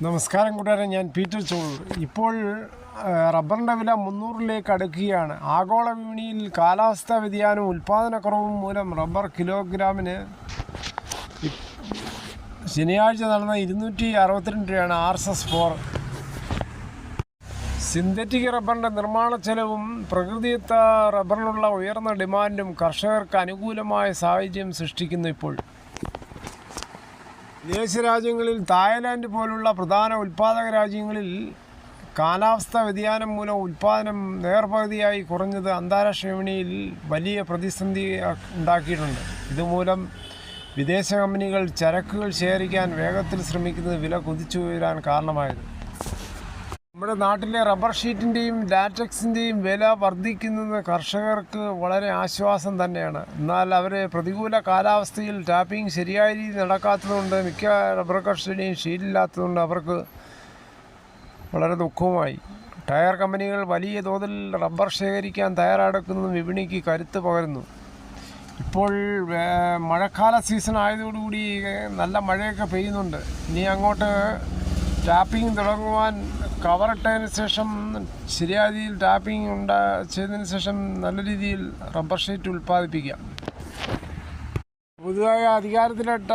നമസ്കാരം കൂട്ടുകാരെ, ഞാൻ പീറ്റർ ചോളൂർ. ഇപ്പോൾ റബ്ബറിൻ്റെ വില 300-ലേക്ക് അടുക്കുകയാണ്. ആഗോള വിപണിയിൽ കാലാവസ്ഥാ വ്യതിയാനവും ഉൽപ്പാദനക്കുറവും മൂലം റബ്ബർ കിലോഗ്രാമിന് ശനിയാഴ്ച നടന്ന 262 രൂപയാണ് RSS-4. സിന്തറ്റിക് റബ്ബറിൻ്റെ നിർമ്മാണ ചെലവും പ്രകൃതിദത്ത റബ്ബറിനുള്ള ഉയർന്ന ഡിമാൻഡും കർഷകർക്ക് അനുകൂലമായ സാഹചര്യം സൃഷ്ടിക്കുന്നു. ഇപ്പോൾ വിദേശ രാജ്യങ്ങളിൽ തായ്ലാൻഡ് പോലുള്ള പ്രധാന ഉൽപ്പാദക രാജ്യങ്ങളിൽ കാലാവസ്ഥാ വ്യതിയാനം മൂലം ഉൽപ്പാദനം നേർപകുതിയായി കുറഞ്ഞത് അന്താരാഷ്ട്ര വിപണിയിൽ വലിയ പ്രതിസന്ധി ഉണ്ടാക്കിയിട്ടുണ്ട്. ഇതുമൂലം വിദേശ കമ്പനികൾ ചരക്കുകൾ ശേഖരിക്കാൻ വേഗത്തിൽ ശ്രമിക്കുന്നത് വില കുതിച്ചുയരാൻ കാരണമായത്. നമ്മുടെ നാട്ടിലെ റബ്ബർ ഷീറ്റിൻ്റെയും ലാറ്റക്സിൻ്റെയും വില വർദ്ധിക്കുന്നത് കർഷകർക്ക് വളരെ ആശ്വാസം തന്നെയാണ്. എന്നാൽ അവർ പ്രതികൂല കാലാവസ്ഥയിൽ ടാപ്പിംഗ് ശരിയായ രീതിയിൽ നടക്കാത്തതുകൊണ്ട്, മിക്ക റബ്ബർ കർഷകരുടെയും ഷീറ്റില്ലാത്തതുകൊണ്ട് അവർക്ക് വളരെ ദുഃഖവുമായി. ടയർ കമ്പനികൾ വലിയ തോതിൽ റബ്ബർ ശേഖരിക്കാൻ തയ്യാറെടുക്കുന്നതും വിപണിക്ക് കരുത്ത് പകരുന്നു. ഇപ്പോൾ മഴക്കാല സീസൺ ആയതോടുകൂടി നല്ല മഴയൊക്കെ പെയ്യുന്നുണ്ട്. ഇനി അങ്ങോട്ട് ടാപ്പിംഗ് തുടങ്ങുവാൻ കവറിട്ടതിന് ശേഷം ശരിയായ രീതിയിൽ ടാപ്പിംഗ് ചെയ്തതിന് ശേഷം നല്ല രീതിയിൽ റബ്ബർ ഷീറ്റ് ഉൽപ്പാദിപ്പിക്കാം. പുതുതായി അധികാരത്തിലിട്ട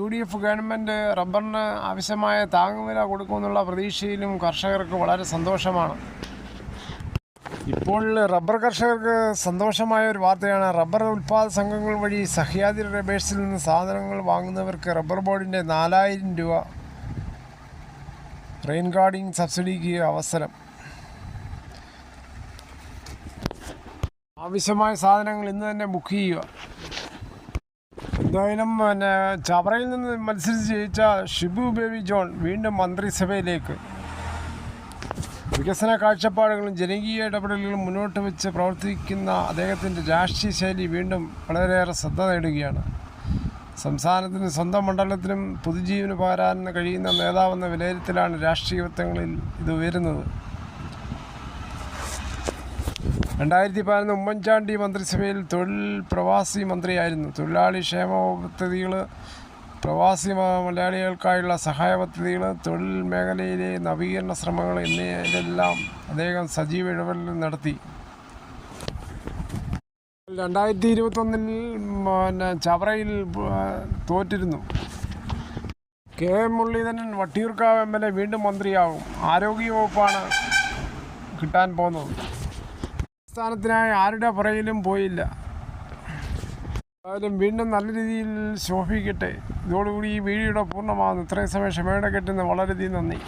UDF ഗവൺമെൻറ് റബ്ബറിന് ആവശ്യമായ താങ്ങുവില കൊടുക്കുമെന്നുള്ള പ്രതീക്ഷയിലും കർഷകർക്ക് വളരെ സന്തോഷമാണ്. ഇപ്പോൾ റബ്ബർ കർഷകർക്ക് സന്തോഷമായ ഒരു വാർത്തയാണ്. റബ്ബർ ഉൽപ്പാദക സംഘങ്ങൾ വഴി സഹ്യാദ്രി റബ്ബേഴ്സിൽ നിന്ന് സാധനങ്ങൾ വാങ്ങുന്നവർക്ക് റബ്ബർ ബോർഡിൻ്റെ 4000 രൂപ റെയിൻ ഗാർഡിംഗ് സബ്സിഡിക്ക് അവസരം. ആവശ്യമായ സാധനങ്ങൾ ഇന്ന് തന്നെ ബുക്ക് ചെയ്യുക. എന്തായാലും ചവറയിൽ നിന്ന് മത്സരിച്ച് ജയിച്ച ഷിബു ബേബി ജോൺ വീണ്ടും മന്ത്രിസഭയിലേക്ക്. വികസന കാഴ്ചപ്പാടുകളും ജനകീയ ഇടപെടലുകളും മുന്നോട്ട് വെച്ച് പ്രവർത്തിക്കുന്ന അദ്ദേഹത്തിൻ്റെ രാഷ്ട്രീയ ശൈലി വീണ്ടും വളരെയേറെ ശ്രദ്ധ നേടുകയാണ്. സംസ്ഥാനത്തിനും സ്വന്തം മണ്ഡലത്തിനും പുതുജീവന് പകരാൻ കഴിയുന്ന നേതാവെന്ന വിലയിരുത്തലാണ് രാഷ്ട്രീയ വൃത്തങ്ങളിൽ ഇത് ഉയരുന്നത്. 2011 ഉമ്മൻചാണ്ടി മന്ത്രിസഭയിൽ തൊഴിൽ പ്രവാസി മന്ത്രിയായിരുന്നു. തൊഴിലാളി ക്ഷേമ പദ്ധതികൾ, പ്രവാസി മലയാളികൾക്കായുള്ള സഹായ പദ്ധതികൾ, തൊഴിൽ മേഖലയിലെ നവീകരണ ശ്രമങ്ങൾ എന്നിവയിലെല്ലാം അദ്ദേഹം സജീവ ഇടപെടൽ നടത്തി. 2021 ചവറയിൽ തോറ്റിരുന്നു. KM മുരളീധരൻ വട്ടിയൂർക്കാവ് MLA വീണ്ടും മന്ത്രിയാകും. ആരോഗ്യവകുപ്പാണ് കിട്ടാൻ പോകുന്നത്. സ്ഥാനത്തിനായി ആരുടെ പുറകിലും പോയില്ല. എന്തായാലും വീണ്ടും നല്ല രീതിയിൽ ശോഭിക്കട്ടെ. ഇതോടുകൂടി ഈ വീഡിയോയുടെ പൂർണ്ണമാകുന്നു. ഇത്രയും സമയം ക്ഷമയോടെ കേട്ടുന്ന വളരെയധികം നന്ദി.